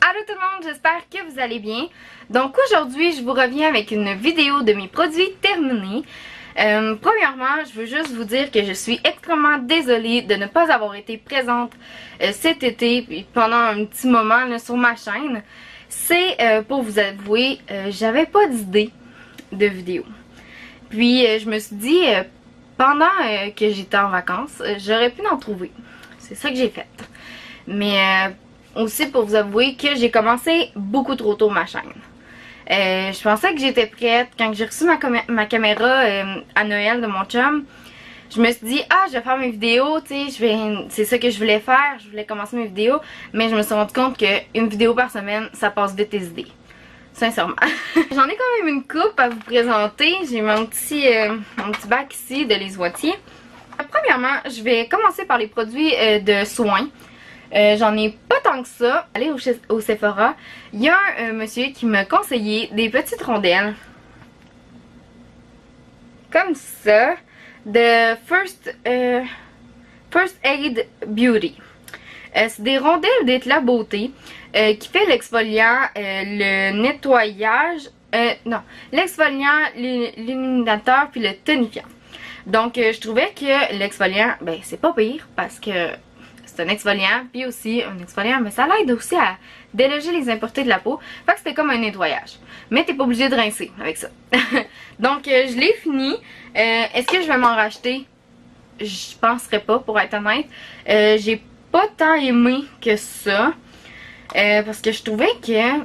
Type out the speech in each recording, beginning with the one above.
Allô tout le monde, j'espère que vous allez bien. Donc aujourd'hui, je vous reviens avec une vidéo de mes produits terminés. Premièrement, je veux juste vous dire que je suis extrêmement désolée de ne pas avoir été présente cet été puis pendant un petit moment là, sur ma chaîne. C'est pour vous avouer, j'avais pas d'idée de vidéo. Puis je me suis dit, pendant que j'étais en vacances, j'aurais pu en trouver. C'est ça que j'ai fait. Mais aussi pour vous avouer que j'ai commencé beaucoup trop tôt ma chaîne. Je pensais que j'étais prête. Quand j'ai reçu ma caméra à Noël de mon chum, je me suis dit, je vais faire mes vidéos, tu sais, c'est ça que je voulais faire. Je voulais commencer mes vidéos, mais je me suis rendu compte qu'une vidéo par semaine, ça passe vite tes idées. Sincèrement. J'en ai quand même une coupe à vous présenter. J'ai mon petit bac ici de Les Oitiers. Premièrement, je vais commencer par les produits de soins. J'en ai pas tant que ça. Aller au Sephora, il y a un monsieur qui m'a conseillé des petites rondelles. Comme ça. De First Aid Beauty. C'est des rondelles d'éclat beauté qui fait l'exfoliant, le nettoyage, l'exfoliant, l'illuminateur puis le tonifiant. Donc je trouvais que l'exfoliant, c'est pas pire parce que c'est un exfoliant, puis aussi un exfoliant, mais ça l'aide aussi à déloger les impuretés de la peau. Fait que c'était comme un nettoyage. Mais t'es pas obligé de rincer avec ça. Donc je l'ai fini. Est-ce que je vais m'en racheter? Je penserais pas, pour être honnête. J'ai pas tant aimé que ça. Parce que je trouvais que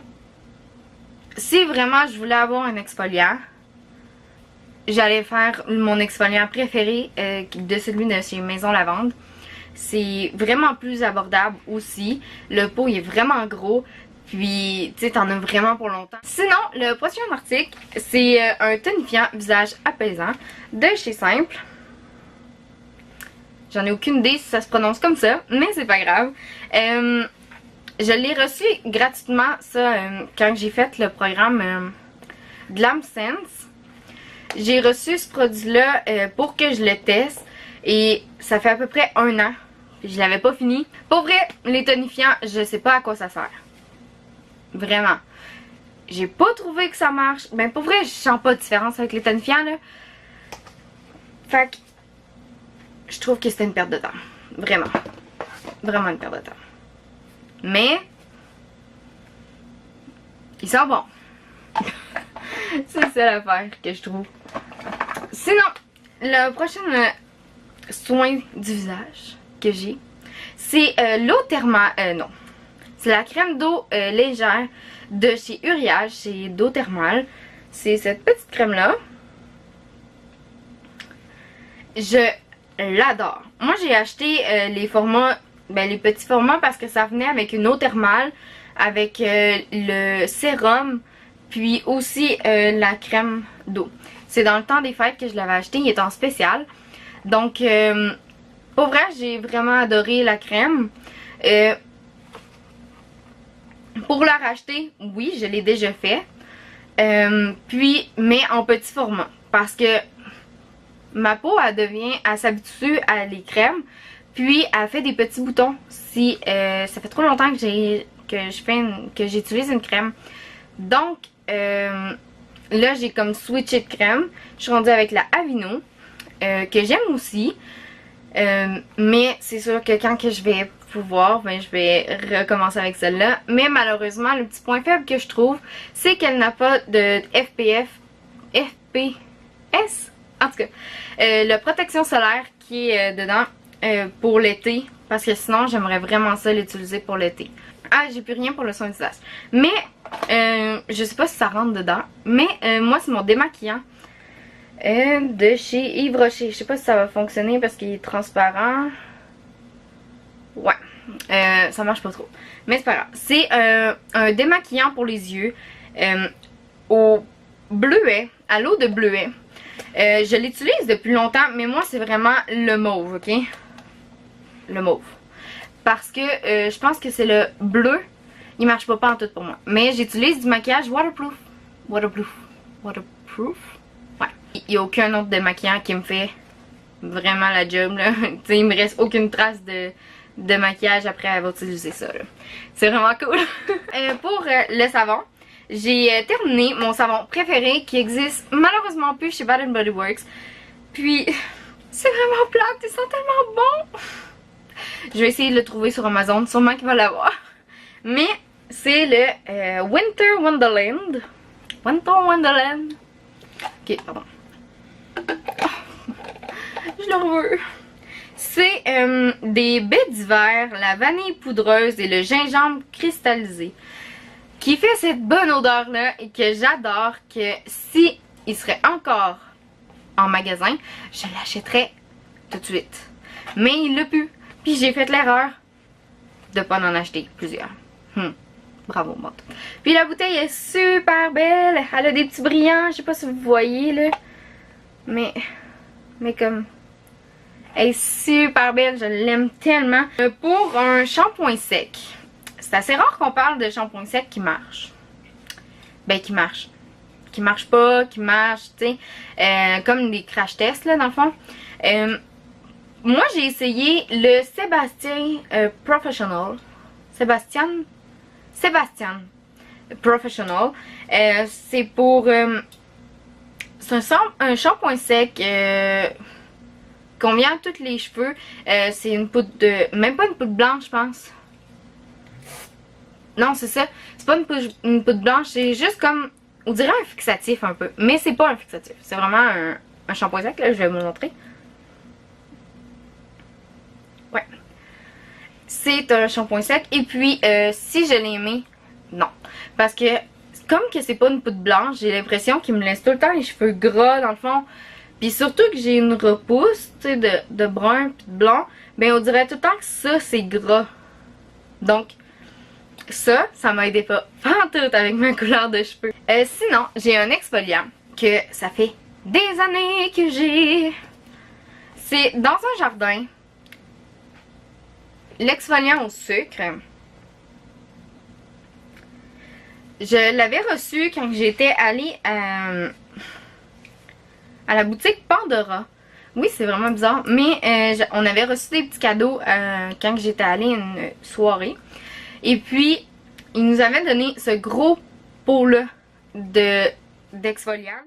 si vraiment je voulais avoir un exfoliant, j'allais faire mon exfoliant préféré de celui de chez Maison Lavande. C'est vraiment plus abordable aussi. Le pot il est vraiment gros. Puis tu sais, t'en as vraiment pour longtemps. Sinon, le prochain article, c'est un tonifiant visage apaisant de chez Simple. J'en ai aucune idée si ça se prononce comme ça, mais c'est pas grave. Je l'ai reçu gratuitement, ça, quand j'ai fait le programme Glam Sense. J'ai reçu ce produit-là pour que je le teste. Et ça fait à peu près 1 an. Je l'avais pas fini. Pour vrai, les tonifiants, je sais pas à quoi ça sert. Vraiment. J'ai pas trouvé que ça marche. Pour vrai, je sens pas de différence avec les tonifiants, là. Fait que je trouve que c'était une perte de temps. Vraiment. Vraiment une perte de temps. Mais ils sont bons. C'est ça l'affaire que je trouve. Sinon, le prochain soin du visage que j'ai, c'est l'eau thermale. Non. C'est la crème d'eau légère de chez Uriage. C'est d'eau thermale. C'est cette petite crème-là. Je l'adore. Moi, j'ai acheté les formats, les petits formats parce que ça venait avec une eau thermale, avec le sérum, puis aussi la crème d'eau. C'est dans le temps des fêtes que je l'avais acheté. Il est en spécial. Donc, pour vrai, j'ai vraiment adoré la crème. Pour la racheter, oui, je l'ai déjà fait. Mais en petit format. Parce que ma peau, elle s'habitue à les crèmes. Puis, elle fait des petits boutons. Si ça fait trop longtemps que j'utilise une crème. Donc, là, j'ai comme switché de crème. Je suis rendue avec la Aveeno. Que j'aime aussi. Mais c'est sûr que quand que je vais pouvoir, je vais recommencer avec celle-là. Mais malheureusement, le petit point faible que je trouve, c'est qu'elle n'a pas de FPS. En tout cas, la protection solaire qui est dedans pour l'été. Parce que sinon, j'aimerais vraiment ça l'utiliser pour l'été. J'ai plus rien pour le soin de visage. Mais, je sais pas si ça rentre dedans. Mais, moi, c'est mon démaquillant. De chez Yves Rocher. Je sais pas si ça va fonctionner parce qu'il est transparent. Ouais. Ça marche pas trop. Mais c'est pas grave. C'est un démaquillant pour les yeux. Au bleuet. À l'eau de bleuet. Je l'utilise depuis longtemps. Mais moi c'est vraiment le mauve. Ok. Le mauve. Parce que je pense que c'est le bleu. Il marche pas en tout pour moi. Mais j'utilise du maquillage waterproof. Waterproof. Il n'y a aucun autre démaquillant qui me fait vraiment la job là. Il me reste aucune trace de maquillage après avoir utilisé ça. C'est vraiment cool. Pour le savon, j'ai terminé mon savon préféré qui existe malheureusement plus chez Bath Body Works. Puis, c'est vraiment plate, il sent tellement bon. Je vais essayer de le trouver sur Amazon, sûrement qu'il va l'avoir. Mais c'est le Winter Wonderland. Winter Wonderland. Ok, pardon. Oh, je le veux. C'est des baies d'hiver, la vanille poudreuse et le gingembre cristallisé. Qui fait cette bonne odeur là et que j'adore, que si il serait encore en magasin, je l'achèterais tout de suite. Mais il l'a plus. Puis j'ai fait l'erreur de pas en acheter plusieurs. Bravo, Maud. Puis la bouteille est super belle. Elle a des petits brillants. Je sais pas si vous voyez là. Mais comme... Elle est super belle. Je l'aime tellement. Pour un shampoing sec. C'est assez rare qu'on parle de shampoing sec qui marche. Ben qui marche. Qui marche pas, qui marche, tu sais. Comme des crash tests là dans le fond. Moi j'ai essayé le Sébastien Professional. Sébastien Professional. C'est pour... c'est un shampoing sec qu'on vient à tous les cheveux. C'est une poudre de... Même pas une poudre blanche je pense. Non c'est ça. C'est pas une poudre blanche. C'est juste comme... On dirait un fixatif un peu. Mais c'est pas un fixatif. C'est vraiment un shampoing sec. Là je vais vous le montrer. Ouais. C'est un shampoing sec. Et puis, si je l'ai aimé, non. Parce que, comme que c'est pas une poudre blanche, j'ai l'impression qu'il me laisse tout le temps les cheveux gras dans le fond. Puis surtout que j'ai une repousse, tu sais, de brun puis de blanc. Ben on dirait tout le temps que ça, c'est gras. Donc, ça m'a aidé pas pantoute avec ma couleur de cheveux. Sinon, j'ai un exfoliant que ça fait des années que j'ai. C'est dans un jardin. L'exfoliant au sucre. Je l'avais reçu quand j'étais allée à la boutique Pandora. Oui, c'est vraiment bizarre. Mais on avait reçu des petits cadeaux quand j'étais allée à une soirée. Et puis, ils nous avaient donné ce gros pot-là d'exfoliant.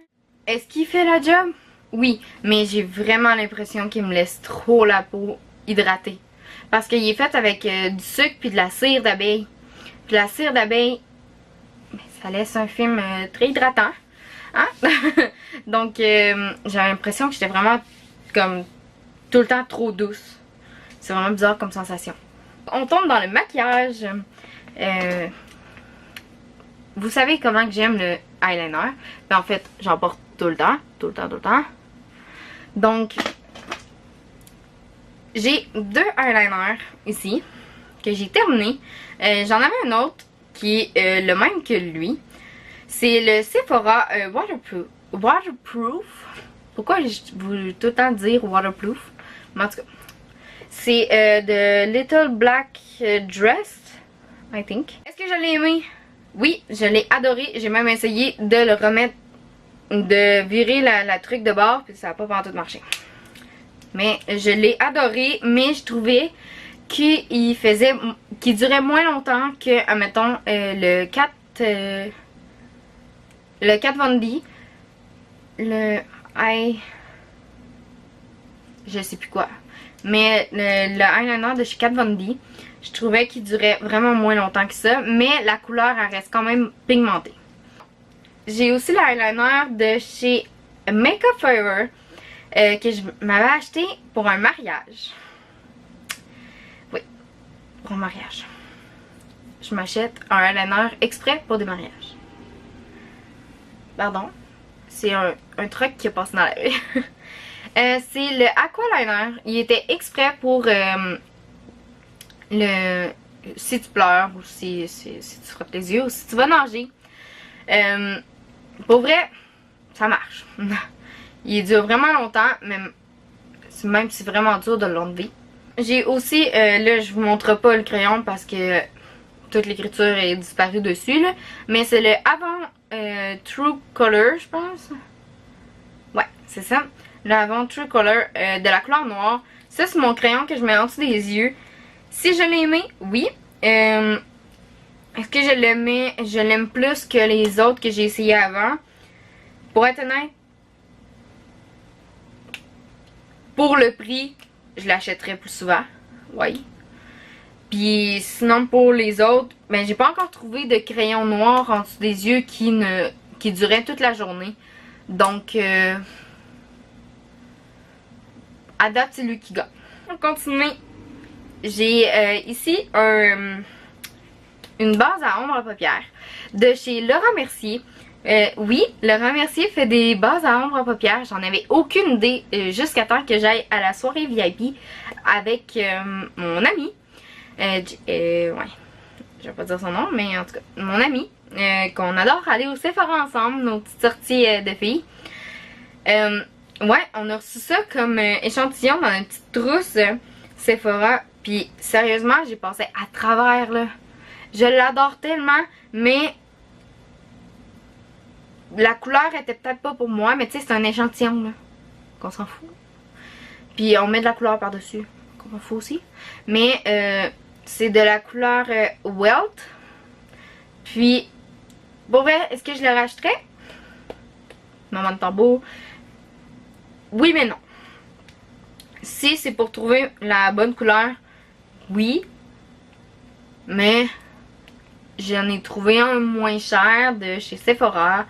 Est-ce qu'il fait la job? Oui, mais j'ai vraiment l'impression qu'il me laisse trop la peau hydratée. Parce qu'il est fait avec du sucre puis de la cire d'abeille. Puis la cire d'abeille, ça laisse un film très hydratant. Hein? Donc, j'ai l'impression que j'étais vraiment comme tout le temps trop douce. C'est vraiment bizarre comme sensation. On tombe dans le maquillage. Vous savez comment que j'aime le eyeliner. Ben, en fait, j'en porte tout le temps. Tout le temps. Donc... J'ai deux eyeliners ici que j'ai terminé. J'en avais un autre qui est le même que lui. C'est le Sephora Waterproof. Pourquoi je voulais tout le temps dire Waterproof? Mais en tout cas, c'est de Little Black Dress, I think. Est-ce que je l'ai aimé? Oui, je l'ai adoré. J'ai même essayé de le remettre, de virer la truc de bord, puis ça n'a pas tout marché. Mais je l'ai adoré, mais je trouvais qu'il durait moins longtemps que, admettons, le Kat Von D. Je sais plus quoi. Mais le eyeliner de chez Kat Von D, je trouvais qu'il durait vraiment moins longtemps que ça. Mais la couleur, elle reste quand même pigmentée. J'ai aussi l'eyeliner de chez Makeup Forever. Que je m'avais acheté pour un mariage. Oui, pour un mariage. Je m'achète un eyeliner exprès pour des mariages. Pardon. C'est un truc qui est passé dans la rue. C'est le Aqualiner. Il était exprès pour si tu pleures ou si tu frottes les yeux ou si tu vas nager. Pour vrai, ça marche. Il dure vraiment longtemps, même si c'est vraiment dur de l'enlever. J'ai aussi, là je vous montre pas le crayon parce que toute l'écriture est disparue dessus là. Mais c'est le Avant True Color, je pense. Ouais, c'est ça. Le Avant True Color de la couleur noire. Ça c'est mon crayon que je mets en dessous des yeux. Si je l'ai aimé, oui. Est-ce que je l'aime plus que les autres que j'ai essayé avant? Pour être honnête, pour le prix, je l'achèterais plus souvent. Oui. Puis sinon pour les autres, ben j'ai pas encore trouvé de crayon noir en dessous des yeux qui durait toute la journée. Donc à date c'est lui qui gagne. On continue. J'ai ici une base à ombre à paupières de chez Laura Mercier. Oui, Laura Mercier fait des bases à ombre à paupières. J'en avais aucune idée jusqu'à temps que j'aille à la soirée VIP avec mon ami. Ouais, je vais pas dire son nom, mais en tout cas, mon ami. Qu'on adore aller au Sephora ensemble, nos petites sorties de filles. Ouais, on a reçu ça comme échantillon dans une petite trousse Sephora. Puis sérieusement, j'ai passé à travers là. Je l'adore tellement, mais la couleur était peut-être pas pour moi, mais tu sais, c'est un échantillon là. Qu'on s'en fout. Puis on met de la couleur par-dessus. Qu'on s'en fout aussi. Mais c'est de la couleur Welt. Puis, pour vrai, est-ce que je le rachèterais? Maman de tambour. Oui, mais non. Si c'est pour trouver la bonne couleur, oui. Mais j'en ai trouvé un moins cher de chez Sephora.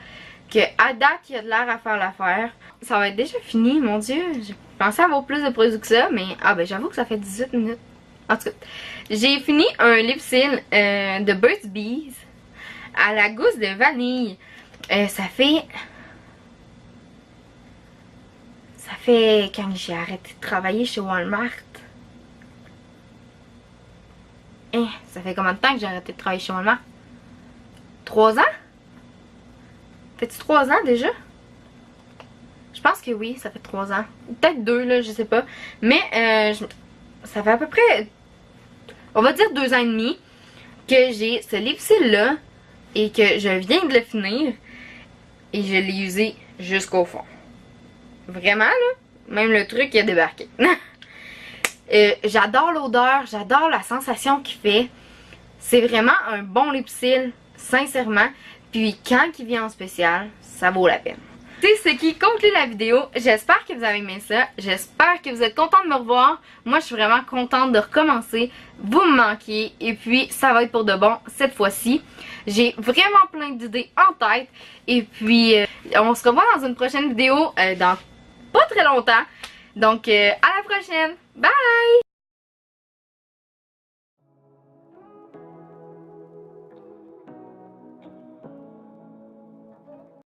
Que à date, il y a de l'air à faire l'affaire. Ça va être déjà fini, mon dieu. J'ai pensé avoir plus de produits que ça, mais ah ben j'avoue que ça fait 18 minutes. En tout cas, j'ai fini un lip seal de Burt's Bees à la gousse de vanille. Ça fait quand j'ai arrêté de travailler chez Walmart. Ça fait combien de temps que j'ai arrêté de travailler chez Walmart? 3 ans? Fait-tu 3 ans déjà? Je pense que oui, ça fait 3 ans. Peut-être 2 là, je sais pas. Mais ça fait à peu près, on va dire 2 ans et demi que j'ai ce lip seal là et que je viens de le finir et je l'ai usé jusqu'au fond. Vraiment là, même le truc il a débarqué. J'adore l'odeur, j'adore la sensation qu'il fait. C'est vraiment un bon lip seal, sincèrement. Puis quand il vient en spécial, ça vaut la peine. C'est ce qui conclut la vidéo. J'espère que vous avez aimé ça. J'espère que vous êtes contents de me revoir. Moi, je suis vraiment contente de recommencer. Vous me manquez. Et puis, ça va être pour de bon cette fois-ci. J'ai vraiment plein d'idées en tête. Et puis, on se revoit dans une prochaine vidéo dans pas très longtemps. Donc, à la prochaine. Bye!